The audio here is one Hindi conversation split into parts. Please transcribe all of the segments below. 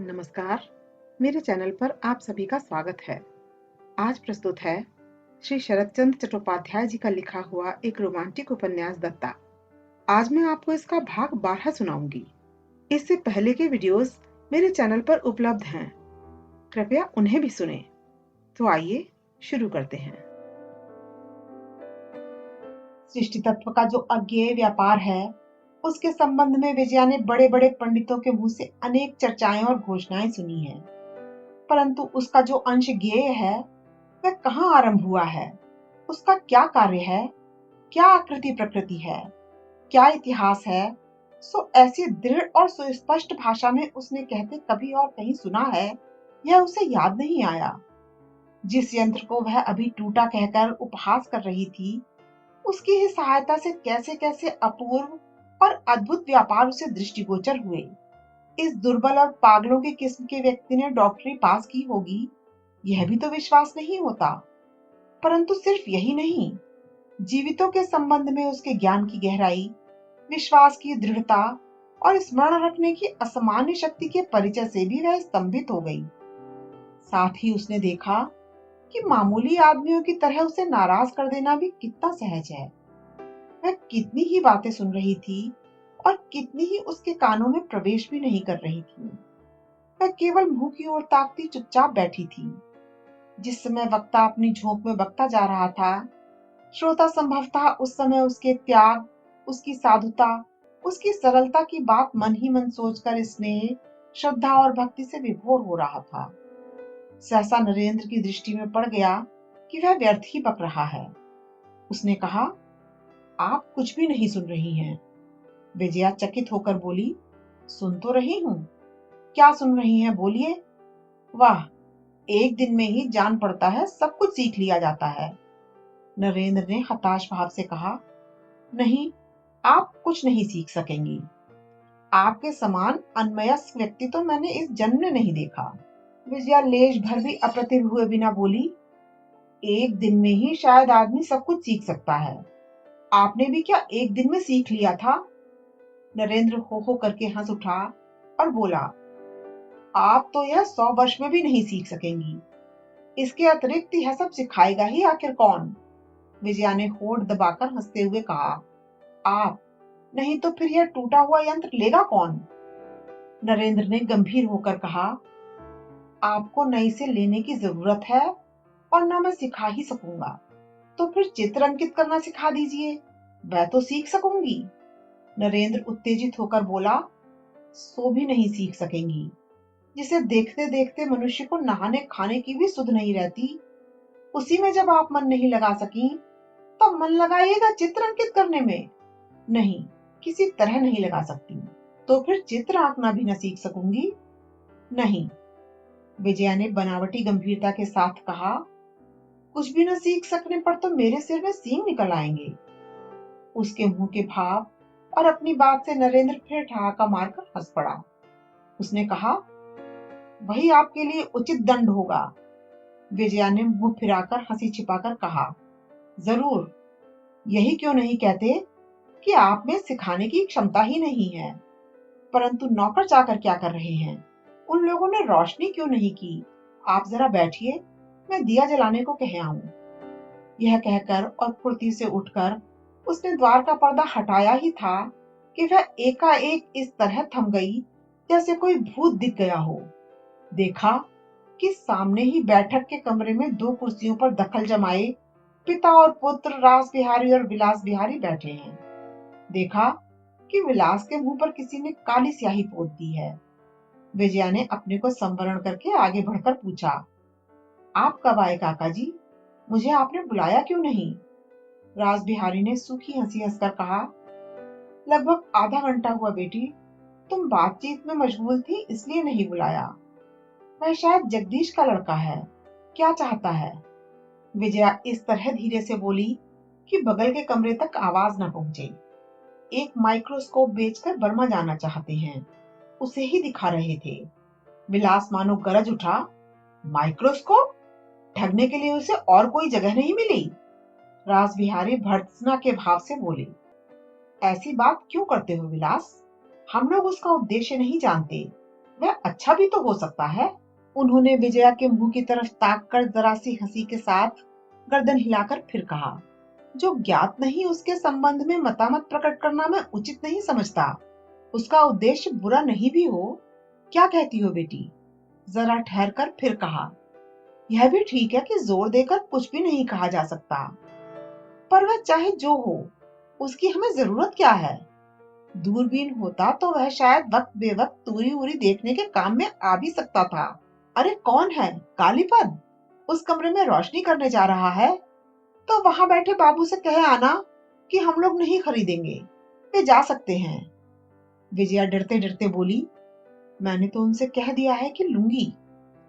नमस्कार, मेरे चैनल पर आप सभी का स्वागत है। आज प्रस्तुत है श्री शरतचंद्र चट्टोपाध्याय जी का लिखा हुआ एक रोमांटिक उपन्यास दत्ता। आज मैं आपको इसका भाग 12 सुनाऊंगी। इससे पहले के वीडियोस मेरे चैनल पर उपलब्ध हैं, कृपया उन्हें भी सुनें। तो आइए शुरू करते हैं। सृष्टि तत्व का जो अज्ञेय व्यापार है, उसके संबंध में विजया ने बड़े बड़े पंडितों के मुंह से अनेक चर्चाएं और घोषणाएं सुनी हैं, परंतु उसका जो अंश ज्ञेय है वह कहाँ आरंभ हुआ है, उसका क्या कार्य है, क्या आकृति प्रकृति है, क्या इतिहास है, सो ऐसी दृढ़ और सुस्पष्ट भाषा में उसने कहते कभी और कहीं सुना है, यह उसे याद नहीं आया। जिस यंत्र को वह अभी टूटा कहकर उपहास कर रही थी, उसकी ही सहायता से कैसे कैसे अपूर्व और अद्भुत व्यापार उसे दृष्टिगोचर हुए। इस दुर्बल और पागलों की किस्म के व्यक्ति ने डॉक्टरी पास की होगी, यह भी तो विश्वास नहीं होता। परंतु सिर्फ यही नहीं, जीवितों के संबंध में उसके ज्ञान की गहराई, विश्वास की दृढ़ता और स्मरण रखने की असामान्य शक्ति के परिचय से भी वह स्तंभित हो गई। साथ ही उसने देखा कि मामूली आदमियों की तरह उसे नाराज कर देना भी कितना सहज है। वह कितनी ही बातें सुन रही थी और कितनी ही उसके कानों में प्रवेश भी नहीं कर रही थी। वह केवल मुंह की ओर ताकती चुपचाप बैठी थी। जिस समय वक्ता अपनी झोंक में बकता जा रहा था, श्रोता संभवतः उस समय उसके त्याग, उसकी साधुता, उसकी सरलता की बात मन ही मन सोचकर स्नेह, श्रद्धा और भक्ति से विभोर हो रहा था। सहसा नरेंद्र की दृष्टि में पड़ गया कि वह व्यर्थ ही बक रहा है। उसने कहा, आप कुछ भी नहीं सुन रही हैं। विजया चकित होकर बोली, सुन तो रही हूं। क्या सुन रही हैं, बोलिए। वाह, एक दिन में ही जान पड़ता है, सब कुछ सीख लिया जाता है। नरेंद्र ने हताश भाव से कहा, नहीं, आप कुछ नहीं सीख सकेंगी। आपके समान अनमयस्क व्यक्ति तो मैंने इस जन्म में नहीं देखा। विजया लेश भर भी अप्रतिभ हुए बिना बोली, एक दिन में ही शायद आदमी सब कुछ सीख सकता है। आपने भी क्या एक दिन में सीख लिया था? नरेंद्र हो करके हंस उठा और बोला, आप तो यह 100 वर्ष में भी नहीं सीख सकेंगी। इसके अतिरिक्त यह सब सिखाएगा ही आखिर कौन? विजया ने होठ दबाकर हंसते हुए कहा, आप नहीं तो फिर यह टूटा हुआ यंत्र लेगा कौन? नरेंद्र ने गंभीर होकर कहा, आपको नई से लेने की जरूरत है और ना मैं सिखा ही सकूंगा, तो फिर चित्र अंकित करना सिखा दीजिए, वह तो सीख सकूंगी। नरेंद्र उत्तेजित होकर बोला, सो भी नहीं सीख सकेंगी। जिसे देखते देखते मनुष्य को नहाने खाने की भी सुध नहीं रहती, उसी में जब आप मन नहीं लगा सकी, तब मन लगाइएगा चित्र अंकित करने में? नहीं, किसी तरह नहीं लगा सकती। तो फिर चित्र आंकना भी न सीख सकूंगी? नहीं। विजया ने बनावटी गंभीरता के साथ कहा, कुछ भी न सीख सकने पर तो मेरे सिर में सींग निकल आएंगे। उसके मुंह के भाव और अपनी बात से नरेंद्र फिर ठहाका मारकर हंस पड़ा। उसने कहा, वही आपके लिए उचित दंड होगा। विजया ने मुंह फिराकर हंसी छिपाकर कहा, जरूर। यही क्यों नहीं कहते कि आप में सिखाने की क्षमता ही नहीं है। परंतु नौकर चाकर क्या कर रहे हैं? उन लोगों ने रोशनी क्यों नहीं की? आप जरा बैठिए, मैं दिया जलाने को कह आऊं। यह कहकर और फुर्ती से उठकर उसने द्वार का पर्दा हटाया ही था कि वह एकाएक इस तरह थम गई जैसे कोई भूत दिख गया हो। देखा कि सामने ही बैठक के कमरे में 2 कुर्सियों पर दखल जमाए पिता और पुत्र रास बिहारी और विलास बिहारी बैठे हैं। देखा कि विलास के मुंह पर किसी ने काली स्याही पोत दी है। विजया ने अपने को संवरण करके आगे बढ़कर पूछा, आप कब आए काका जी? मुझे आपने बुलाया क्यों नहीं? रास बिहारी ने सूखी हंसी हंसकर कहा, लगभग आधा घंटा हुआ बेटी, तुम बातचीत में मशगूल थी इसलिए नहीं बुलाया। वह शायद जगदीश का लड़का है, क्या चाहता है? विजया इस तरह धीरे से बोली कि बगल के कमरे तक आवाज न पहुंचे। एक माइक्रोस्कोप बेचकर बर्मा जाना चाहते हैं, उसे ही दिखा रहे थे। विलास मानो गरज उठा, माइक्रोस्कोप? ठगने के लिए उसे और कोई जगह नहीं मिली? रास बिहारी भर्त्सना के भाव से बोले, ऐसी बात क्यों करते हो विलास? हम लोग उसका उद्देश्य नहीं जानते। वह अच्छा भी तो हो सकता है। उन्होंने विजया के मुंह की तरफ ताक कर जरा सी हंसी के साथ गर्दन हिलाकर फिर कहा, जो ज्ञात नहीं उसके संबंध में मतामत प्रकट करना मैं उचित नहीं समझता। उसका उद्देश्य बुरा नहीं भी हो। क्या कहती हो बेटी? जरा ठहर कर फिर कहा, यह भी ठीक है कि जोर देकर कुछ भी नहीं कहा जा सकता, पर वह चाहे जो हो, उसकी हमें जरूरत क्या है? दूरबीन होता तो वह शायद वक्त बेवक्त तूरी उरी देखने के काम में आ भी सकता था। अरे कौन है? कालीपद उस कमरे में रोशनी करने जा रहा है, तो वहां बैठे बाबू से कहे आना कि हम लोग नहीं खरीदेंगे, वे जा सकते हैं। विजया डरते डरते बोली, मैंने तो उनसे कह दिया है कि लूंगी।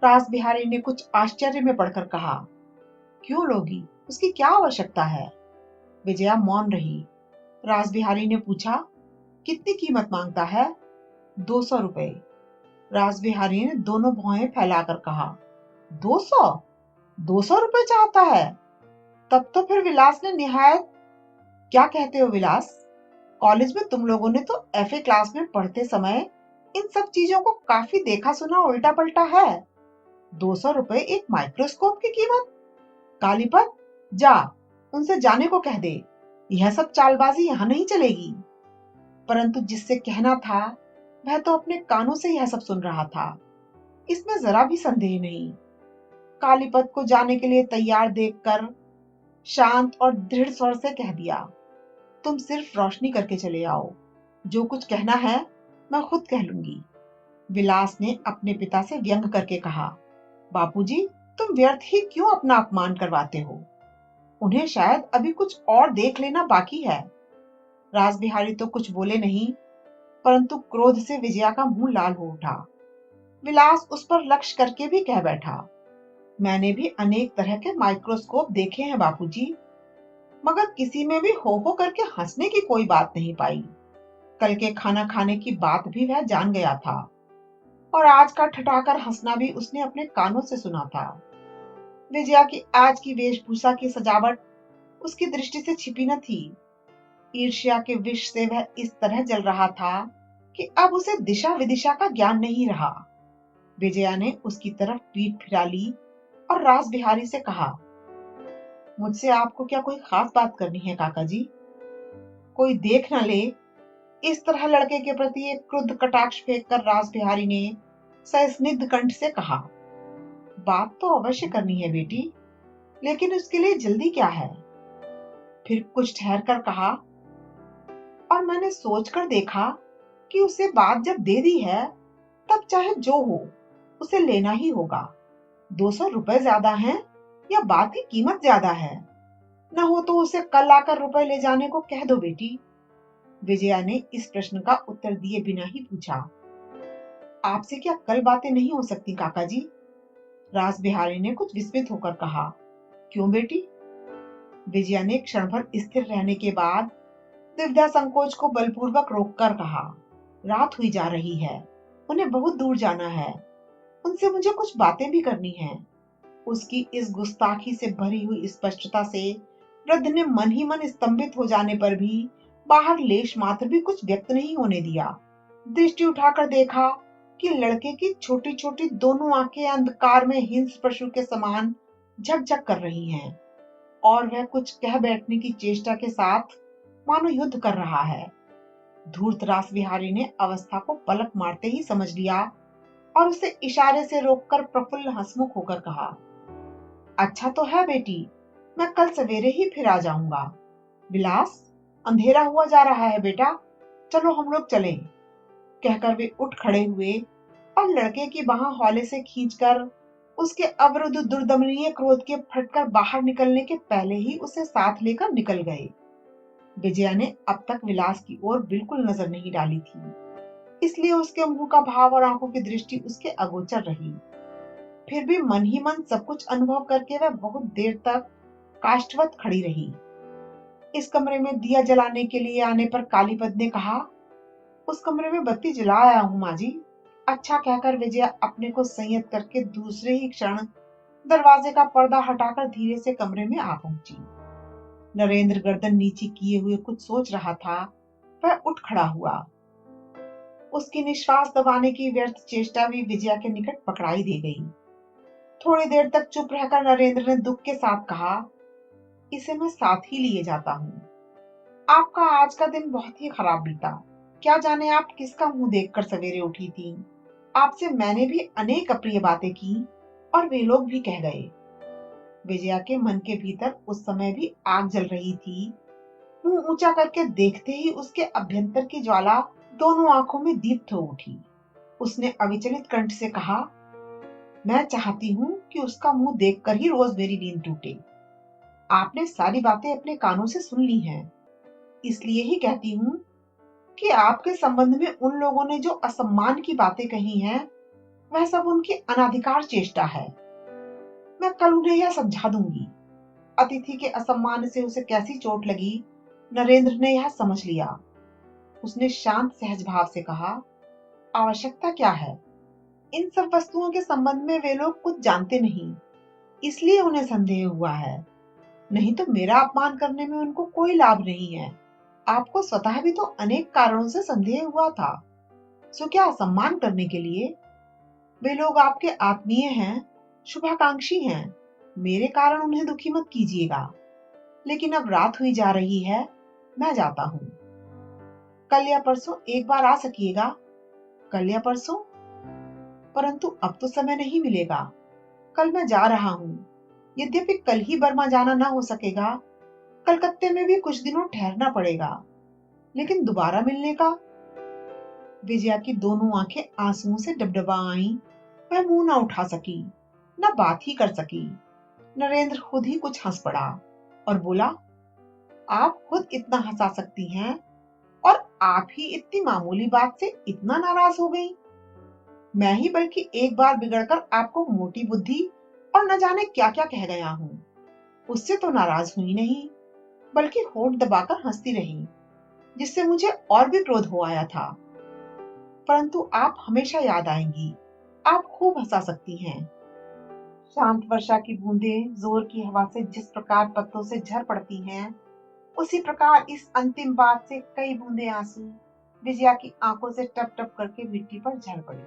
रास बिहारी ने कुछ आश्चर्य में पढ़कर कहा, क्यों लोगी? उसकी क्या आवश्यकता है? विजया मौन रही। रास बिहारी ने पूछा, कितनी कीमत मांगता है? 200 रुपए। रास बिहारी ने दोनों भौहें फैलाकर कहा, 200? 200 रुपए चाहता है? तब तो फिर विलास ने निहायत। क्या कहते हो विलास? कॉलेज में तुम लोगों ने तो एफए क्लास में पढ़ते समय इन सब चीजों को काफी देखा सुना उल्टा पलटा है। 200 रुपए एक माइक्रोस्कोप की कीमत? कालीपत, जा उनसे जाने को कह दे। यह सब चालबाजी यहाँ नहीं चलेगी। परंतु जिससे कहना था, वह तो अपने कानों से यह सब सुन रहा था। इसमें जरा भी संदेह नहीं। कालीपत को जाने के लिए तैयार देखकर शांत और दृढ़ स्वर से कह दिया, तुम सिर्फ रोशनी करके चले आओ। जो कुछ कहना है मैं खुद कह लूंगी। विलास ने अपने पिता से व्यंग करके कहा, बापूजी, तुम व्यर्थ ही क्यों अपना अपमान करवाते हो? उन्हें शायद अभी कुछ और देख लेना बाकी है। रासबिहारी तो कुछ बोले नहीं, परंतु क्रोध से विजया का मुंह लाल हो उठा। विलास उस पर लक्ष्य करके भी कह बैठा, मैंने भी अनेक तरह के माइक्रोस्कोप देखे हैं बापूजी, मगर किसी में भी हो करके हंसने की कोई बात नहीं पाई। कल के खाना खाने की बात भी वह जान गया था, और आज का ठठाकर हंसना भी उसने अपने कानों से सुना था। विजया की आज की वेशभूषा की सजावट उसकी दृष्टि से छिपी न थी। ईर्ष्या के विष से वह इस तरह जल रहा था कि अब उसे दिशा विदिशा का ज्ञान नहीं रहा। विजया ने उसकी तरफ पीठ फिरा ली और रास बिहारी से कहा, मुझसे आपको क्या कोई खास बात करनी है काका जी? कोई देख न ले। इस तरह लड़के के प्रति एक क्रुद्ध कटाक्ष फेंक कर रास बिहारी ने सस्निग्ध कंठ से कहा, बात तो अवश्य करनी है बेटी, लेकिन उसके लिए जल्दी क्या है? फिर कुछ ठहर कर कहा, और मैंने सोचकर देखा कि उसे बात जब दे दी है, तब चाहे जो हो, उसे लेना ही होगा। 200 रुपए ज्यादा हैं या बात की कीमत ज्यादा है? न हो तो उसे कल आकर रुपए ले जाने को कह दो बेटी। विजया ने इस प्रश्न का उत्तर दिए बिना ही पूछा, आपसे क्या कल बातें नहीं हो सकती काका जी? रास बिहारी ने कुछ विस्मित होकर कहा, क्यों बेटी? विजया ने क्षण भर स्थिर रहने के बाद दिव्या संकोच को बलपूर्वक रोककर कहा, रात हुई जा रही है, उन्हें बहुत दूर जाना है, उनसे मुझे कुछ बातें भी करनी है। उसकी इस गुस्ताखी से भरी हुई स्पष्टता से वृद्ध ने मन ही मन स्तंभित हो जाने पर भी बाहर लेश मात्र भी कुछ व्यक्त नहीं होने दिया। दृष्टि उठाकर देखा कि लड़के की छोटी छोटी दोनों आंखें अंधकार में हिंस पशु के समान झकझक कर रही हैं, और वह कुछ कह बैठने की चेष्टा के साथ मानो युद्ध कर रहा है। धूर्त रास बिहारी ने अवस्था को पलक मारते ही समझ लिया और उसे इशारे से रोककर प्रफुल्ल हंसमुख होकर कहा, अच्छा तो है बेटी, मैं कल सवेरे ही फिर आ जाऊंगा। विलास, अंधेरा हुआ जा रहा है बेटा, चलो हम लोग चलें। कहकर वे उठ खड़े हुए और लड़के की बाह हौले से खींचकर उसके अवरुद्ध दुर्दमनीय क्रोध के फटकर बाहर निकलने के पहले ही उसे साथ लेकर निकल गए। विजया ने अब तक विलास की ओर बिल्कुल नजर नहीं डाली थी, इसलिए उसके मुंह का भाव और आंखों की दृष्टि उसके अगोचर रही। फिर भी मन ही मन सब कुछ अनुभव करके वह बहुत देर तक काष्ठवत खड़ी रही। इस कमरे में दिया जलाने के लिए आने पर कालीपद ने कहा, उस कमरे में बत्ती जला आया हूं माँ जी। अच्छा कहकर विजया अपने को संयत करके दूसरे ही क्षण दरवाजे का पर्दा हटाकर धीरे से कमरे में आ पहुंची। नरेंद्र गर्दन नीची किए हुए कुछ सोच रहा था। वह उठ खड़ा हुआ। उसकी निश्वास दबाने की व्यर्थ चेष्टा भी विजया के निकट पकड़ाई दे गई। थोड़ी देर तक चुप रहकर नरेंद्र ने दुख के साथ कहा, इसे मैं साथ ही लिए जाता हूँ। आपका आज का दिन बहुत ही खराब बीता। क्या जाने आप किसका मुंह देखकर सवेरे उठी थी। आपसे मैंने भी अनेक अप्रिय बातें की और वे लोग भी कह गए। विजया के मन के भीतर उस समय भी आग जल रही थी। मुंह ऊंचा करके देखते ही उसके अभ्यंतर की ज्वाला दोनों आंखों में दीप्त हो उठी। उसने अविचलित कंठ से कहा, मैं चाहती हूँ कि उसका मुंह देखकर ही रोज मेरी नींद टूटे। आपने सारी बातें अपने कानों से सुन ली हैं, इसलिए ही कहती हूँ कि आपके संबंध में उन लोगों ने जो असम्मान की बातें कही हैं, वह सब उनकी अनाधिकार चेष्टा है। मैं कल उन्हें यह समझा दूंगी। अतिथि के असम्मान से उसे कैसी चोट लगी, नरेंद्र ने यह समझ लिया। उसने शांत सहज भाव से कहा, आवश्यकता क्या है। इन सब वस्तुओं के संबंध में वे लोग कुछ जानते नहीं, इसलिए उन्हें संदेह हुआ है। नहीं तो मेरा अपमान करने में उनको कोई लाभ नहीं है। आपको स्वतः भी तो अनेक कारणों से संदेह हुआ था, सो क्या असम्मान करने के लिए। वे लोग आपके आत्मीय हैं, शुभाकांक्षी हैं। मेरे कारण उन्हें दुखी मत कीजिएगा। लेकिन अब रात हुई जा रही है, मैं जाता हूँ। कल या परसों एक बार आ सकिएगा। कल या परसों? परंतु अब तो समय नहीं मिलेगा। कल मैं जा रहा हूँ। यद्यपि कल ही बर्मा जाना ना हो सकेगा, कलकत्ते में भी कुछ दिनों ठहरना पड़ेगा। लेकिन दोबारा मिलने का। विजया की दोनों आंखें आंसुओं से डबडबा आईं। वह मुंह ना उठा सकी, न बात ही कर सकी। नरेंद्र खुद ही कुछ हंस पड़ा और बोला, आप खुद इतना हंसा सकती हैं और आप ही इतनी मामूली बात से इतना नाराज हो गई। मैं ही बल्कि एक बार बिगड़कर आपको मोटी बुद्धि और न जाने क्या क्या कह गया हूँ। उससे तो नाराज हुई नहीं, बल्कि होंठ दबाकर हंसती रही, जिससे मुझे और भी क्रोध हो आया था। परंतु आप हमेशा याद आएंगी। आप खूब हंसा सकती हैं। शांत वर्षा की बूंदें जोर की हवा से जिस प्रकार पत्तों से झर पड़ती हैं, उसी प्रकार इस अंतिम बात से कई बूंदे आंसू विजया की आंखों से टप टप करके मिट्टी पर झड़ पड़ी।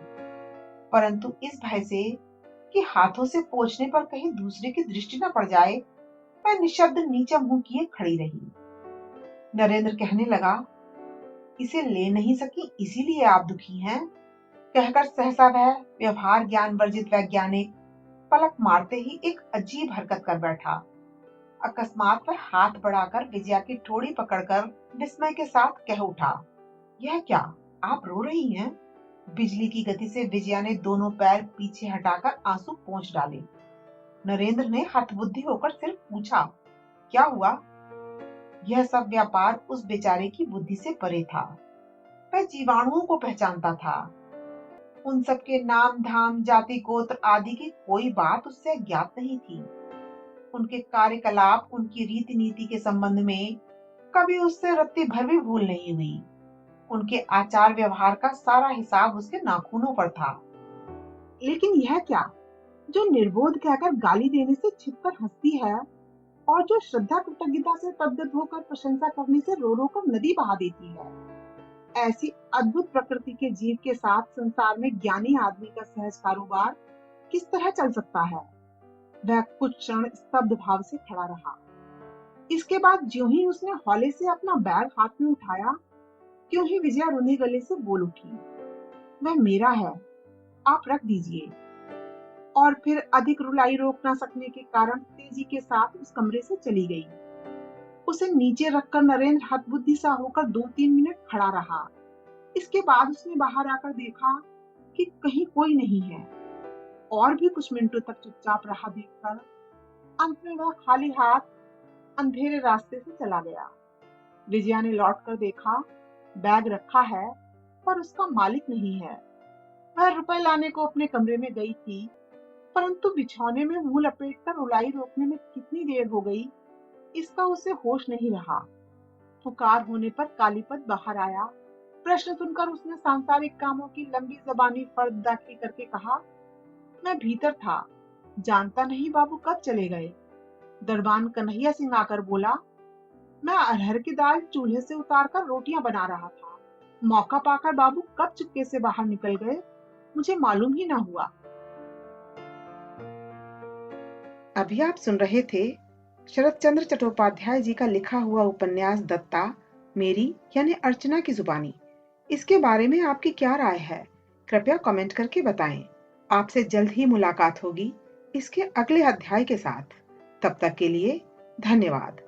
परंतु इस भय से कि हाथों से पोंछने पर कहीं दूसरे की दृष्टि न पड़ जाए, वह निशब्द नीचा मुंह किए खड़ी रही। नरेंद्र कहने लगा, इसे ले नहीं सकी इसीलिए आप दुखी हैं। कहकर सहसा वह व्यवहार ज्ञान वर्जित वैज्ञानिक पलक मारते ही एक अजीब हरकत कर बैठा। अकस्मात वह हाथ बढ़ाकर विजया की ठोड़ी पकड़कर विस्मय के साथ कह उठा, यह क्या, आप रो रही हैं। बिजली की गति से विजया ने दोनों पैर पीछे हटाकर आंसू पोंछ डाले। नरेंद्र ने हतबुद्धि होकर सिर्फ पूछा, क्या हुआ। यह सब व्यापार उस बेचारे की बुद्धि से परे था। वह जीवाणुओं को पहचानता था। उन सबके नाम धाम जाति गोत्र आदि की कोई बात उससे अज्ञात नहीं थी। उनके कार्यकलाप उनकी रीति नीति के संबंध में कभी उससे रत्ती भर भी भूल नहीं हुई। उनके आचार व्यवहार का सारा हिसाब उसके नाखूनों पर था। लेकिन यह क्या, जो निर्बोध कहकर गाली देने से छिपकर हंसती है और जो श्रद्धा कृतज्ञता से तद्गत होकर प्रशंसा करने से रो रो कर नदी बहा देती है। ऐसी अद्भुत प्रकृति के जीव के साथ संसार में ज्ञानी आदमी का सहज कारोबार किस तरह चल सकता है। वह कुछ क्षण स्तब्ध भाव से खड़ा रहा। इसके बाद ज्यों ही उसने हौले से अपना बैग हाथ में उठाया, त्यों ही विजया रुने गले से बोल उठी, वह मेरा है, आप रख दीजिए। और फिर अधिक रुलाई रोक न सकने के कारण तेजी के साथ उस कमरे से चली गई। उसे नीचे रखकर नरेंद्र हतबुद्धि सा होकर 2-3 मिनट खड़ा रहा। इसके बाद उसने बाहर आकर देखा कि कहीं कोई नहीं है और भी कुछ मिनटों तक चुपचाप रहा देखकर अंत में वह खाली हाथ अंधेरे रास्ते से चला गया। विजया ने लौटकर देखा, बैग रखा है पर उसका मालिक नहीं है। वह रुपए लाने को अपने कमरे में गई थी, परंतु बिछौने में मुंह लपेटकर रुलाई रोकने में कितनी देर हो गई, इसका उसे होश नहीं रहा। पुकार होने पर कालीपद बाहर आया। प्रश्न सुनकर उसने सांसारिक कामों की लंबी जबानी फर्द दाखिल करके कहा, मैं भीतर था, जानता नहीं बाबू कब चले गए। दरबान कन्हैया सिंह आकर बोला, मैं अरहर की दाल चूल्हे से उतारकर रोटियां बना रहा था, मौका पाकर बाबू कब चुपके से बाहर निकल गए, मुझे मालूम ही ना हुआ। अभी आप सुन रहे थे शरत चंद्र चट्टोपाध्याय जी का लिखा हुआ उपन्यास दत्ता, मेरी यानी अर्चना की जुबानी। इसके बारे में आपकी क्या राय है? कृपया कमेंट करके बताएं। आपसे जल्द ही मुलाकात होगी इसके अगले अध्याय के साथ। तब तक के लिए धन्यवाद।